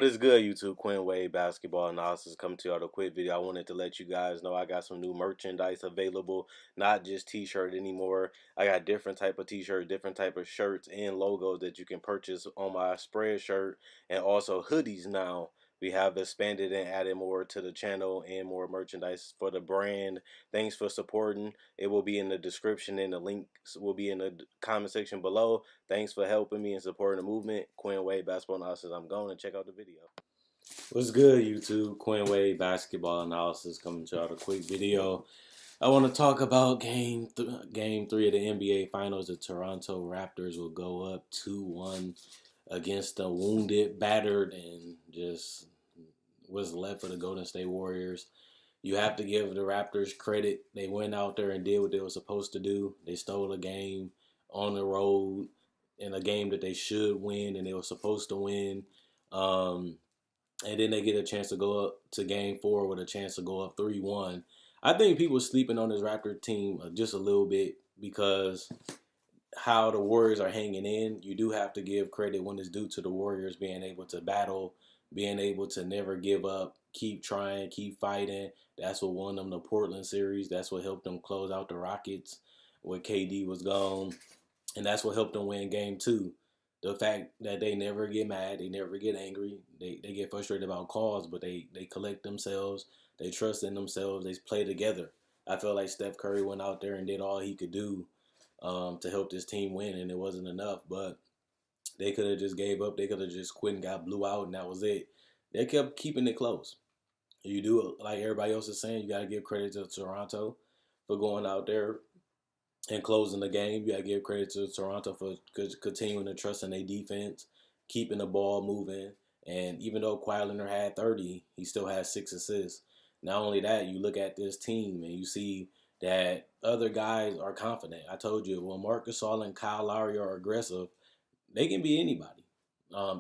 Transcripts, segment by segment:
What's good, YouTube? Quinn Wade Basketball Analysis coming to you with a quick video. I wanted to let you guys know I got some new merchandise available, not just t-shirt anymore. I got different type of t-shirts, different type of shirts and logos that you can purchase on my spread shirt, and also hoodies now. We have expanded and added more to the channel and more merchandise for the brand. Thanks for supporting. It will be in the description and the links will be in the comment section below. Thanks for helping me and supporting the movement. Quinn Wade Basketball Analysis. I'm going to check out the video. What's good, YouTube? Quinn Wade Basketball Analysis coming to out a quick video. I want to talk about game 3 of the NBA Finals. The Toronto Raptors will go up 2-1 against the wounded, battered, and just what's left of the Golden State Warriors. You have to give the Raptors credit. They went out there and did what they were supposed to do. They stole a game on the road in a game that they should win and they were supposed to win. And then they get a chance to go up to game 4 with a chance to go up 3-1. I think people are sleeping on this Raptor team just a little bit because how the Warriors are hanging in. You do have to give credit when it's due to the Warriors being able to battle, being able to never give up, keep trying, keep fighting. That's what won them the Portland series. That's what helped them close out the Rockets when KD was gone. And that's what helped them win game 2. The fact that they never get mad, they never get angry, they get frustrated about calls, but they collect themselves, they trust in themselves, they play together. I feel like Steph Curry went out there and did all he could do to help this team win, and it wasn't enough. But they could have just gave up. They could have just quit and got blew out, and that was it. They kept keeping it close. You do, like everybody else is saying, you got to give credit to Toronto for going out there and closing the game. You got to give credit to Toronto for continuing to trust in their defense, keeping the ball moving. And even though Kawhi Leonard had 30, he still has 6 assists. Not only that, you look at this team and you see that other guys are confident. I told you, when Marc Gasol and Kyle Lowry are aggressive, they can be anybody.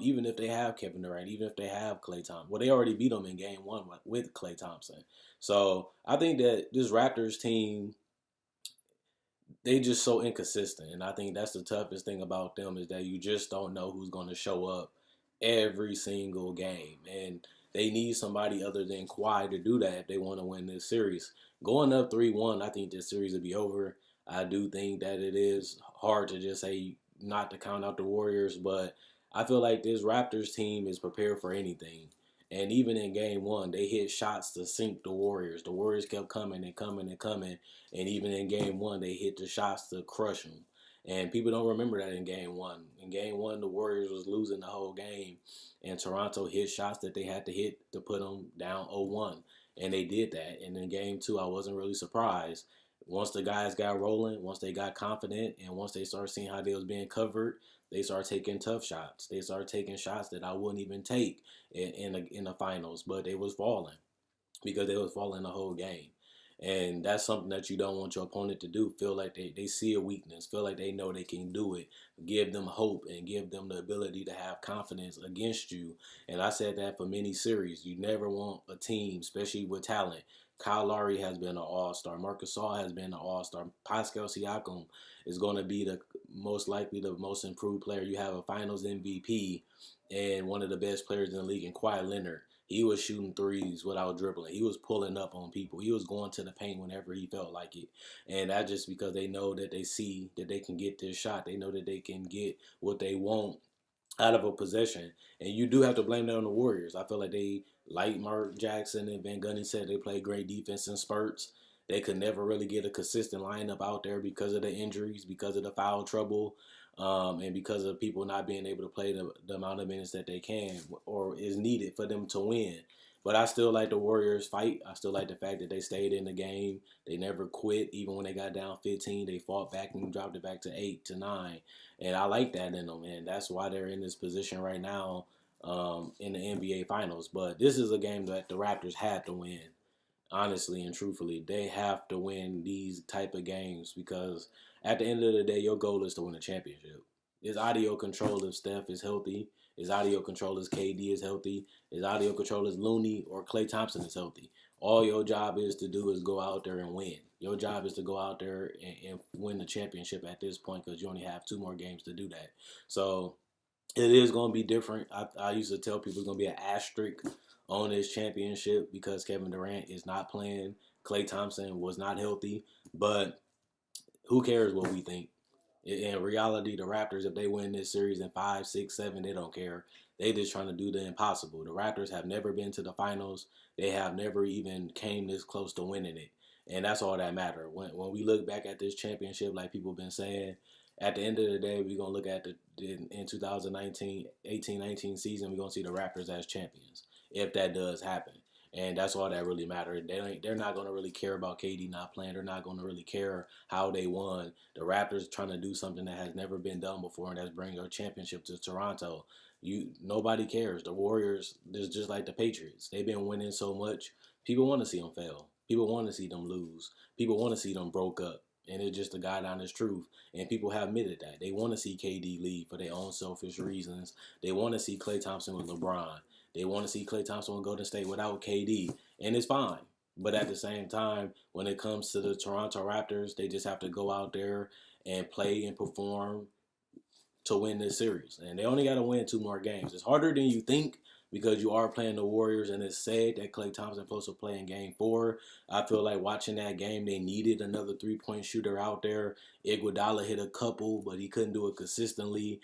Even if they have Kevin Durant, even if they have Klay Thompson. Well, they already beat them in game 1 with Klay Thompson. So I think that this Raptors team, they just so inconsistent. And I think that's the toughest thing about them is that you just don't know who's going to show up every single game. And they need somebody other than Kawhi to do that if they want to win this series. Going up 3-1, I think this series will be over. I do think that it is hard to just say not to count out the Warriors, but I feel like this Raptors team is prepared for anything. And even in game 1, they hit shots to sink the Warriors. The Warriors kept coming and coming and coming. And even in game 1, they hit the shots to crush them. And people don't remember that in game 1. In game 1, the Warriors was losing the whole game. And Toronto hit shots that they had to hit to put them down 0-1. And they did that. And in game 2, I wasn't really surprised. Once the guys got rolling, once they got confident, and once they started seeing how they was being covered, they started taking tough shots. They started taking shots that I wouldn't even take in the finals, but they was falling because they was falling the whole game. And that's something that you don't want your opponent to do. Feel like they see a weakness, feel like they know they can do it. Give them hope and give them the ability to have confidence against you. And I said that for many series. You never want a team, especially with talent. Kyle Lowry has been an all-star. Marc Gasol has been an all-star. Pascal Siakam is going to be most likely the most improved player. You have a finals MVP and one of the best players in the league in Kawhi Leonard. He was shooting threes without dribbling. He was pulling up on people. He was going to the paint whenever he felt like it. And that's just because they know that they see that they can get this shot. They know that they can get what they want out of a possession. And you do have to blame that on the Warriors. I feel like they, like Mark Jackson and Van Gundy said, they play great defense in spurts. They could never really get a consistent lineup out there because of the injuries, because of the foul trouble, and because of people not being able to play the amount of minutes that they can or is needed for them to win. But I still like the Warriors fight. I still like the fact that they stayed in the game. They never quit. Even when they got down 15, they fought back and dropped it back to 8 to 9. And I like that in them, and that's why they're in this position right now in the NBA Finals. But this is a game that the Raptors had to win. Honestly and truthfully, they have to win these type of games because at the end of the day, your goal is to win a championship. It's audio control if Steph is healthy. It's audio control if KD is healthy. It's audio control if Looney or Klay Thompson is healthy. All your job is to do is go out there and win. Your job is to go out there and win the championship at this point because you only have 2 more games to do that. So It is going to be different. I used to tell people it's going to be an asterisk on this championship because Kevin Durant is not playing. Klay Thompson was not healthy. But who cares what we think? In reality, the Raptors, if they win this series in 5, 6, 7, they don't care. They just trying to do the impossible. The Raptors have never been to the finals. They have never even came this close to winning it. And that's all that matters. When we look back at this championship, like people been saying, at the end of the day, we're going to look at in 2019, 18-19 season, we're going to see the Raptors as champions, if that does happen. And that's all that really matters. They're not going to really care about KD not playing. They're not going to really care how they won. The Raptors trying to do something that has never been done before, and that's bring a championship to Toronto. Nobody cares. The Warriors is just like the Patriots. They've been winning so much. People want to see them fail. People want to see them lose. People want to see them broke up. And it's just the God honest truth. And people have admitted that. They want to see KD leave for their own selfish reasons. They want to see Klay Thompson with LeBron. They want to see Klay Thompson with Golden State without KD. And it's fine. But at the same time, when it comes to the Toronto Raptors, they just have to go out there and play and perform to win this series. And they only got to win 2 more games. It's harder than you think because you are playing the Warriors, and it's said that Klay Thompson supposed to play in Game 4. I feel like watching that game, they needed another three-point shooter out there. Iguodala hit a couple, but he couldn't do it consistently.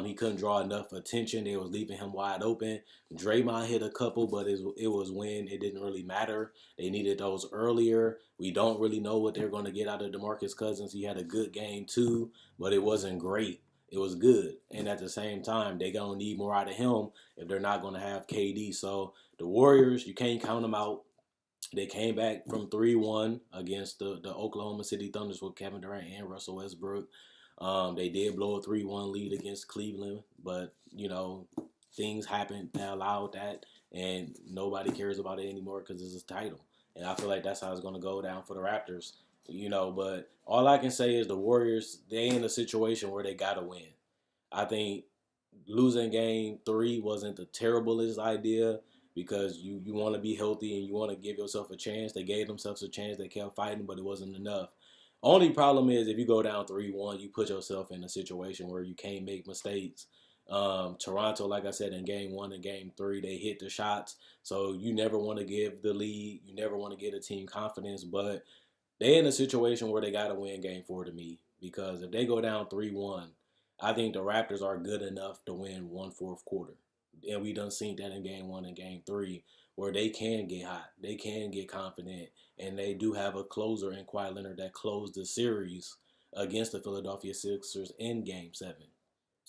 He couldn't draw enough attention. They was leaving him wide open. Draymond hit a couple, but it was when it didn't really matter. They needed those earlier. We don't really know what they're going to get out of DeMarcus Cousins. He had a good game too, but it wasn't great. It was good. And at the same time, they're going to need more out of him if they're not going to have KD. So the Warriors, you can't count them out. They came back from 3-1 against the Oklahoma City Thunders with Kevin Durant and Russell Westbrook. They did blow a 3-1 lead against Cleveland, but, things happened that allowed that, and nobody cares about it anymore because it's a title. And I feel like that's how it's going to go down for the Raptors. But all I can say is the Warriors, they in a situation where they got to win. I think losing game 3 wasn't the terriblest idea because you want to be healthy and you want to give yourself a chance. They gave themselves a chance. They kept fighting, but it wasn't enough. Only problem is if you go down 3-1, you put yourself in a situation where you can't make mistakes. Toronto, like I said, in game 1 and game 3, they hit the shots. So you never want to give the lead. You never want to give a team confidence, but they in a situation where they got to win game 4 to me because if they go down 3-1, I think the Raptors are good enough to win 1/4 quarter. And we done seen that in game 1 and game 3 where they can get hot. They can get confident. And they do have a closer in Kawhi Leonard that closed the series against the Philadelphia Sixers in game 7.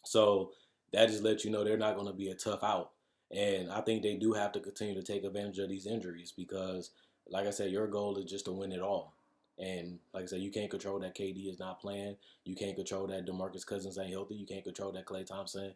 So that just lets you know they're not going to be a tough out. And I think they do have to continue to take advantage of these injuries because, like I said, your goal is just to win it all. And like I said, you can't control that KD is not playing. You can't control that DeMarcus Cousins ain't healthy. You can't control that Klay Thompson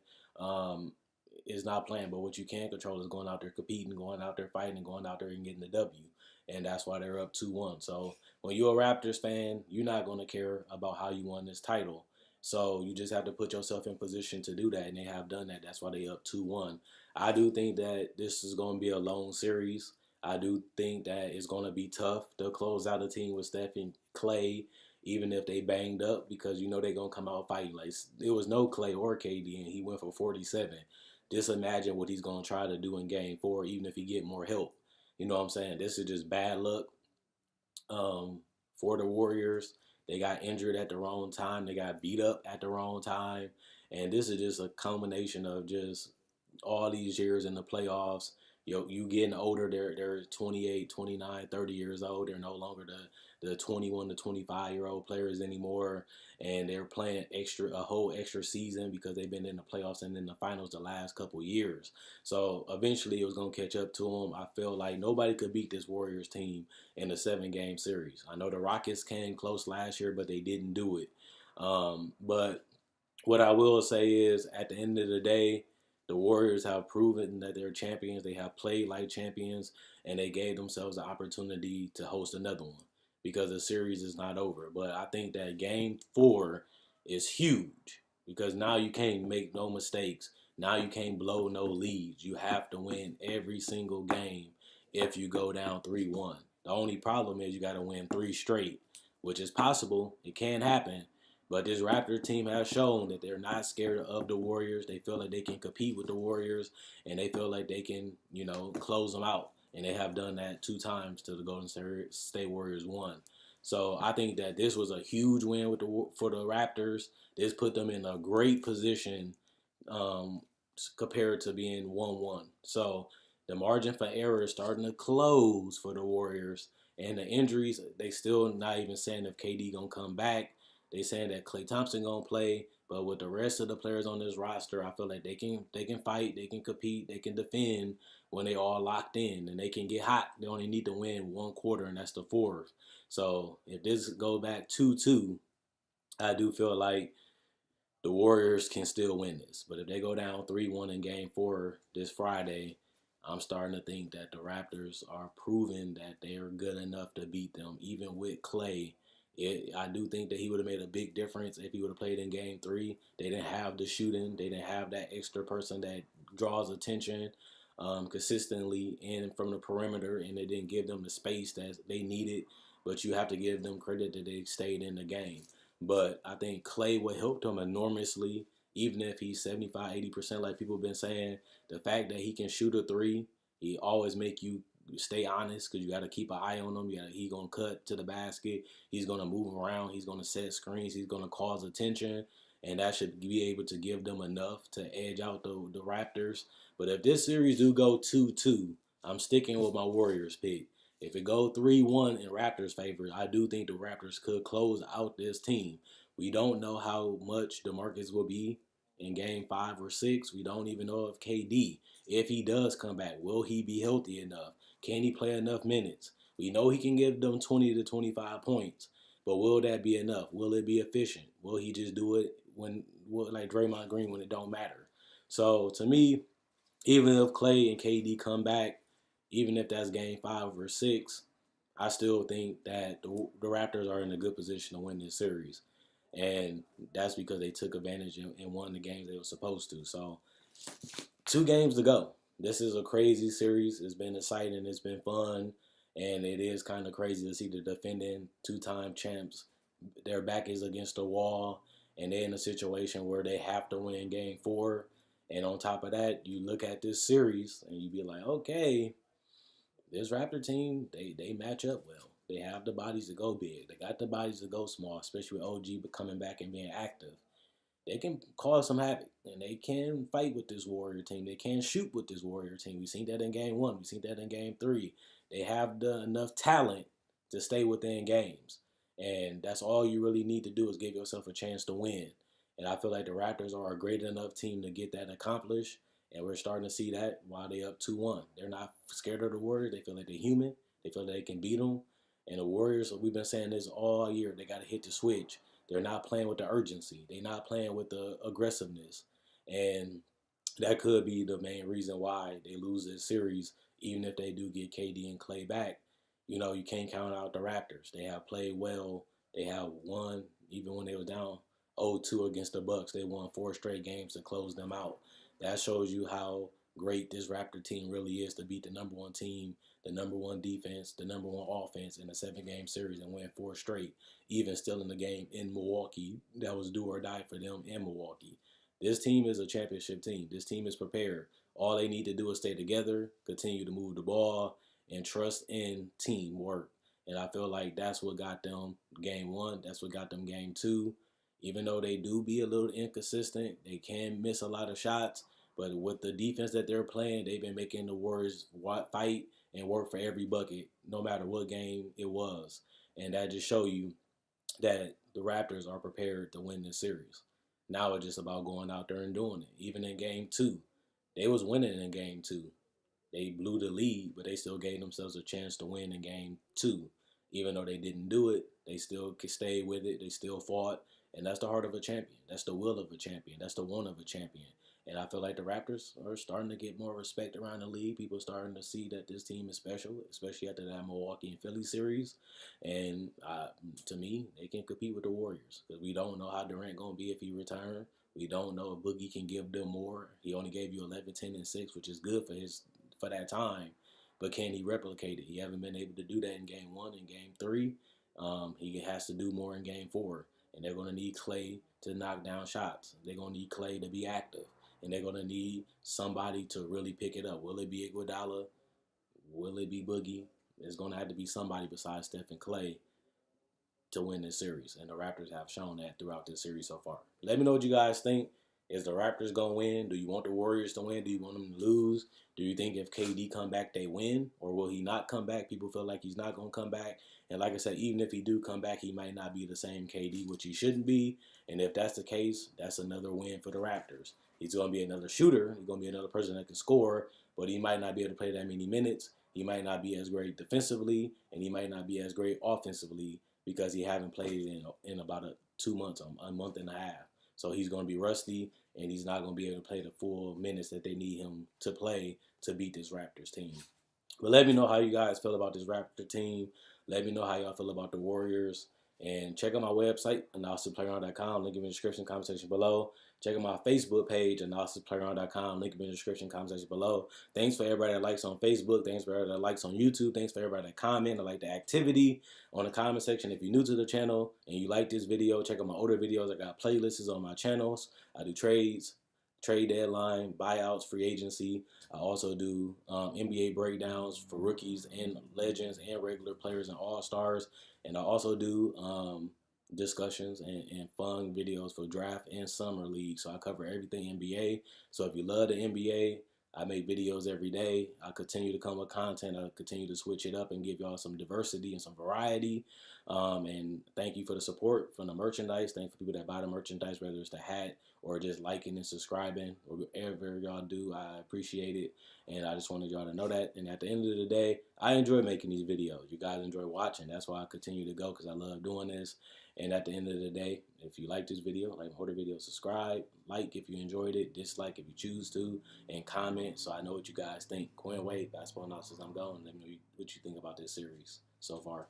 is not playing. But what you can control is going out there competing, going out there fighting, and going out there and getting the W. And that's why they're up 2-1. So when you're a Raptors fan, you're not going to care about how you won this title. So you just have to put yourself in position to do that, and they have done that. That's why they up 2-1. I do think that this is going to be a long series. I do think that it's going to be tough to close out a team with Steph and Klay, even if they banged up, because they're going to come out fighting. Like, there was no Klay or KD, and he went for 47. Just imagine what he's going to try to do in game 4, even if he get more help. You know what I'm saying? This is just bad luck for the Warriors. They got injured at the wrong time. They got beat up at the wrong time. And this is just a culmination of just all these years in the playoffs. You getting older. They're 28, 29, 30 years old. They're no longer the 21 to 25-year-old players anymore. And they're playing a whole extra season because they've been in the playoffs and in the finals the last couple years. So eventually it was going to catch up to them. I feel like nobody could beat this Warriors team in a 7-game series. I know the Rockets came close last year, but they didn't do it. But what I will say is at the end of the day, the Warriors have proven that they're champions. They have played like champions, and they gave themselves the opportunity to host another one because the series is not over. But I think that game 4 is huge because now you can't make no mistakes. Now you can't blow no leads. You have to win every single game if you go down 3-1. The only problem is you got to win 3 straight, which is possible. It can happen. But this Raptor team has shown that they're not scared of the Warriors. They feel like they can compete with the Warriors, and they feel like they can, close them out. And they have done that 2 times to the Golden State Warriors one. So I think that this was a huge win for the Raptors. This put them in a great position um, compared to being 1-1. So the margin for error is starting to close for the Warriors. And the injuries, they still not even saying if KD gonna come back. They saying that Klay Thompson gonna play, but with the rest of the players on this roster, I feel like they can fight, they can compete, they can defend when they all locked in, and they can get hot. They only need to win one quarter, and that's the fourth. So if this go back 2-2, I do feel like the Warriors can still win this. But if they go down 3-1 in game 4 this Friday, I'm starting to think that the Raptors are proving that they are good enough to beat them, even with Klay. I do think that he would have made a big difference if he would have played in game 3. They didn't have the shooting. They didn't have that extra person that draws attention consistently and from the perimeter, and they didn't give them the space that they needed. But you have to give them credit that they stayed in the game. But I think Klay would help them enormously, even if he's 75, 80%, like people have been saying. The fact that he can shoot a three, he always make you stay honest because you got to keep an eye on him. He's going to cut to the basket. He's going to move around. He's going to set screens. He's going to cause attention. And that should be able to give them enough to edge out the Raptors. But if this series do go 2-2, I'm sticking with my Warriors pick. If it go 3-1 in Raptors' favor, I do think the Raptors could close out this team. We don't know how much DeMarcus will be in game 5 or 6. We don't even know if KD, if he does come back, will he be healthy enough? Can he play enough minutes? We know he can give them 20 to 25 points, but will that be enough? Will it be efficient? Will he just do it like Draymond Green when it don't matter? So to me, even if Klay and KD come back, even if that's game 5 or 6, I still think that the Raptors are in a good position to win this series. And that's because they took advantage and won the games they were supposed to. So 2 games to go. This is a crazy series. It's been exciting. It's been fun. And it is kind of crazy to see the defending 2-time champs. Their back is against the wall. And they're in a situation where they have to win game 4. And on top of that, you look at this series and you be like, okay, this Raptor team, they match up well. They have the bodies to go big. They got the bodies to go small, especially with OG coming back and being active. They can cause some havoc, and they can fight with this Warrior team. They can shoot with this Warrior team. We've seen that in game 1. We've seen that in game 3. They have enough talent to stay within games. And that's all you really need to do is give yourself a chance to win. And I feel like the Raptors are a great enough team to get that accomplished. And we're starting to see that while they up 2-1. They're not scared of the Warriors. They feel like they're human. They feel like they can beat them. And the Warriors, we've been saying this all year, they got to hit the switch. They're not playing with the urgency. They're not playing with the aggressiveness. And that could be the main reason why they lose this series, even if they do get KD and Klay back. You can't count out the Raptors. They have played well. They have won, even when they were down 0-2 against the Bucks. They won 4 straight games to close them out. That shows you how great this Raptor team really is to beat the number 1 team, the number 1 defense, the number 1 offense in a 7-game series and win 4 straight, even still in the game in Milwaukee. That was do or die for them in Milwaukee. This team is a championship team. This team is prepared. All they need to do is stay together, continue to move the ball, and trust in teamwork. And I feel like that's what got them game 1. That's what got them game 2. Even though they do be a little inconsistent, they can miss a lot of shots. But with the defense that they're playing, they've been making the Warriors fight and work for every bucket, no matter what game it was. And that just show you that the Raptors are prepared to win this series. Now it's just about going out there and doing it. Even in game 2, they was winning in game 2. They blew the lead, but they still gave themselves a chance to win in game 2. Even though they didn't do it, they still stayed with it. They still fought. And that's the heart of a champion. That's the will of a champion. That's the want of a champion. And I feel like the Raptors are starting to get more respect around the league. People are starting to see that this team is special, especially after that Milwaukee and Philly series. And to me, they can compete with the Warriors because we don't know how Durant going to be if he returns. We don't know if Boogie can give them more. He only gave you 11, 10, and 6, which is good for that time. But can he replicate it? He haven't been able to do that in game 1 and game 3. He has to do more in game 4. and they're going to need Klay to knock down shots. They're going to need Klay to be active, and they're going to need somebody to really pick it up. Will it be Iguodala? Will it be Boogie? It's going to have to be somebody besides Steph and Klay to win this series, and the Raptors have shown that throughout this series so far. Let me know what you guys think. Is the Raptors going to win? Do you want the Warriors to win? Do you want them to lose? Do you think if KD come back, they win? Or will he not come back? People feel like he's not going to come back. And like I said, even if he do come back, he might not be the same KD, which he shouldn't be. And if that's the case, that's another win for the Raptors. He's going to be another shooter. He's going to be another person that can score, but he might not be able to play that many minutes. He might not be as great defensively, and he might not be as great offensively because he haven't played in about 2 months, a month and a half. So he's going to be rusty, and he's not going to be able to play the full minutes that they need him to play to beat this Raptors team. But let me know how you guys feel about this Raptor team. Let me know how y'all feel about the Warriors. And check out my website, analysisplayground.com. Link in the description, comment section below. Check out my Facebook page, analysisplayground.com. Link in the description, comment section below. Thanks for everybody that likes on Facebook. Thanks for everybody that likes on YouTube. Thanks for everybody that comment. I like the activity on the comment section. If you're new to the channel and you like this video, check out my older videos. I got playlists on my channels. I do trades, trade deadline, buyouts, free agency. I also do NBA breakdowns for rookies and legends and regular players and all-stars. And I also do discussions and fun videos for draft and summer league. So I cover everything NBA. So if you love the NBA, I make videos every day. I continue to come with content. I continue to switch it up and give y'all some diversity and some variety. And thank you for the support from the merchandise. Thank you for people that buy the merchandise, whether it's the hat or just liking and subscribing or whatever y'all do. I appreciate it. And I just wanted y'all to know that. And at the end of the day, I enjoy making these videos. You guys enjoy watching. That's why I continue to go, because I love doing this. And at the end of the day, if you like this video, like my older video, subscribe, like if you enjoyed it, dislike if you choose to, and comment so I know what you guys think. Coin Wade, basketball analysis, I'm going. Let me know what you think about this series so far.